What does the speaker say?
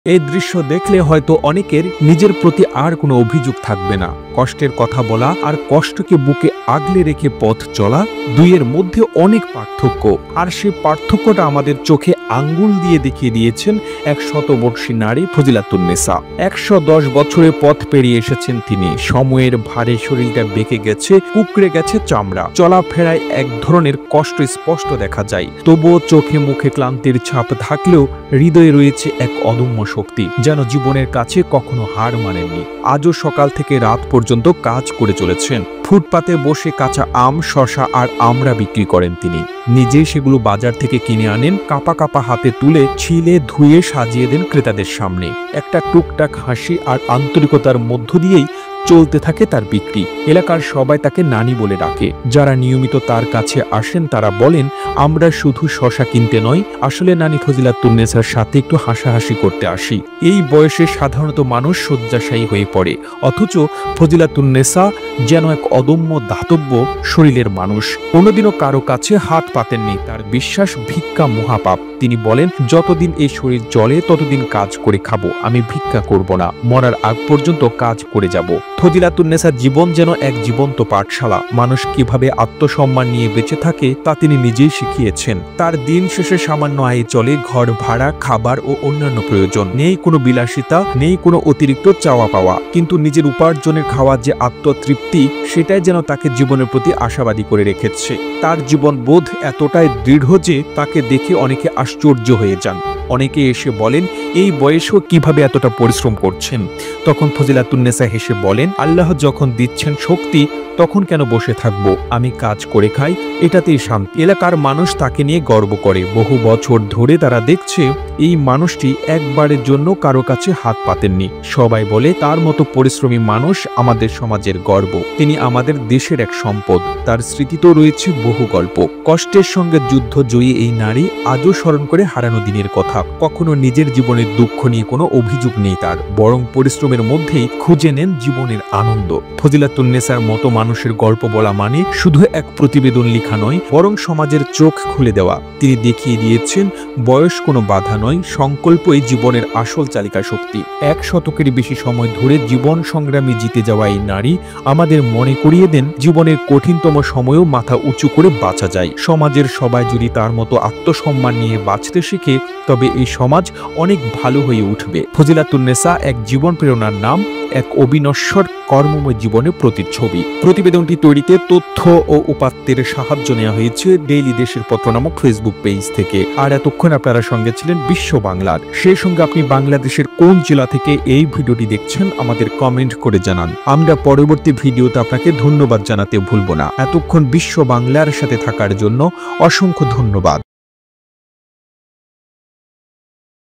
এই দৃশ্য দেখলে হয়তো অনেকের নিজের প্রতি আর কোনো অভিযোগ থাকবে না। কষ্টের কথা বলা আর কষ্টকে বুকে আগলে রেখে পথ চলা, দুইয়ের মধ্যে অনেক পার্থক্য। আর সেই পার্থক্যটা আমাদের চোখে আঙ্গুল দিয়ে দেখিয়ে দিয়েছেন এক শতবর্ষী নারী ফজিলাতুন্নেসা। ১১০ বছরে পথ পেরিয়ে এসেছেন তিনি। সময়ের ভারে শরীরটা বেঁকে গেছে, কুঁকড়ে গেছে চামড়া, চলাফেরায় এক ধরনের কষ্ট স্পষ্ট দেখা যায়। তবুও চোখে মুখে ক্লান্তির ছাপ থাকলেও হৃদয়ে রয়েছে এক অদম্য শক্তি, যেন জীবনের কাছে কখনো হার মানেননি। আজও সকাল থেকে রাত পর্যন্ত কাজ করে চলেছেন। ফুটপাতে বসে কাঁচা আম, শসা আর আমড়া বিক্রি করেন তিনি। নিজেই সেগুলো বাজার থেকে কিনে আনেন, কাপা কাপা হাতে তুলে ছিলে ধুয়ে সাজিয়ে দেন ক্রেতাদের সামনে। একটা টুকটাক হাসি আর আন্তরিকতার মধ্য দিয়েই চলতে থাকে তার বিক্রি। এলাকার সবাই তাকে নানি বলে ডাকে। যারা নিয়মিত তার কাছে আসেন তারা বলেন, আমরা শুধু শসা কিনতে নয়, আসলে নানি ফজিলাতুন্নেসার সাথে একটু হাসাহাসি করতে আসি। এই বয়সে সাধারণত মানুষ শয্যাশায়ী হয়ে পড়ে, অথচ ফজিলাতুন্নেসা যেন এক অদম্য দাতব্য শরীরের মানুষ। কোনোদিনও কারো কাছে হাত পাতেননি। তার বিশ্বাস ভিক্ষা মহাপাপ। তিনি বলেন, যতদিন এই শরীর চলে ততদিন কাজ করে খাবো, আমি ভিক্ষা করব না, মরার আগ পর্যন্ত কাজ করে যাব। ফজিলাতুন্নেসার জীবন যেন এক জীবন্ত পাঠশালা। মানুষ কিভাবে আত্মসম্মান নিয়ে বেঁচে থাকে তা তিনি নিজেই শিখিয়েছেন। তার দিন শেষে সামান্য আয়ে চলে ঘর ভাড়া, খাবার ও অন্যান্য প্রয়োজন। নেই কোনো বিলাসিতা, নেই কোনো অতিরিক্ত চাওয়া পাওয়া, কিন্তু নিজের উপার্জনের খাওয়ার যে আত্মতৃপ্তি, সেটাই যেন তাকে জীবনের প্রতি আশাবাদী করে রেখেছে। তার জীবন বোধ এতটাই দৃঢ় যে তাকে দেখে অনেকে আশ্চর্য হয়ে যান। অনেকে এসে বলেন, এই বয়সেও কিভাবে এতটা পরিশ্রম করছেন। তখন ফজিলাতুন্নেসা হেসে বলেন, আল্লাহ যখন দিচ্ছেন শক্তি, তখন কেন বসে থাকব, আমি কাজ করে খাই, এটাতেই শান্তি। এলাকার মানুষ তাকে নিয়ে গর্ব করে। বহু বছর ধরে তারা দেখছে এই মানুষটি একবারের জন্য কারো কাছে হাত পাতেননি। সবাই বলে, তার মতো পরিশ্রমী মানুষ আমাদের সমাজের গর্ব। তিনি আমাদের দেশের এক সম্পদ। তার স্মৃতিতেও রয়েছে বহু গল্প। কষ্টের সঙ্গে যুদ্ধ জয়ী এই নারী আজও স্মরণ করে হারানো দিনের কথা। কখনো নিজের জীবনের দুঃখ নিয়ে কোনো অভিযোগ নেই তার, বরং পরিশ্রমের মধ্যেই খুঁজে নেন জীবনের আনন্দ। ফজিলাতুন্নেসার মতো মানুষের গল্প বলা মানে শুধু এক প্রতিবেদন লেখা নয়, বরং সমাজের চোখ খুলে দেওয়া। তিনি দেখিয়ে দিয়েছেন, বয়স কোনো বাধা নয়, সংকল্পই জীবনের আসল চালিকা শক্তি। ১ শতকের বেশি সময় ধরে জীবন সংগ্রামে জিতে যাওয়া এই নারী আমাদের মনে করিয়ে দেন, জীবনের কঠিনতম সময়েও মাথা উঁচু করে বাঁচা যায়। সমাজের সবাই যদি তার মতো আত্মসম্মান নিয়ে বাঁচতে শিখে, তবে এই সমাজ অনেক ভালো হয়ে উঠবে। ফজিলাতুন্নেসা এক জীবন প্রেরণার নাম, এক অবিনশ্বর কর্মময় জীবনের প্রতিচ্ছবি। প্রতিবেদনটি তৈরিতে তথ্য ও উপাত্তের সাহায্য নেওয়া হয়েছে ডেইলি দেশের পত্র নামক ফেসবুক পেজ থেকে। আর এতক্ষণ আপনারা সঙ্গে ছিলেন বিশ্ব বাংলার। সেই সঙ্গে আপনি বাংলাদেশের কোন জেলা থেকে এই ভিডিওটি দেখছেন আমাদের কমেন্ট করে জানান। আমরা পরবর্তী ভিডিওতে আপনাকে ধন্যবাদ জানাতে ভুলব না। এতক্ষণ বিশ্ব বাংলার সাথে থাকার জন্য অসংখ্য ধন্যবাদ।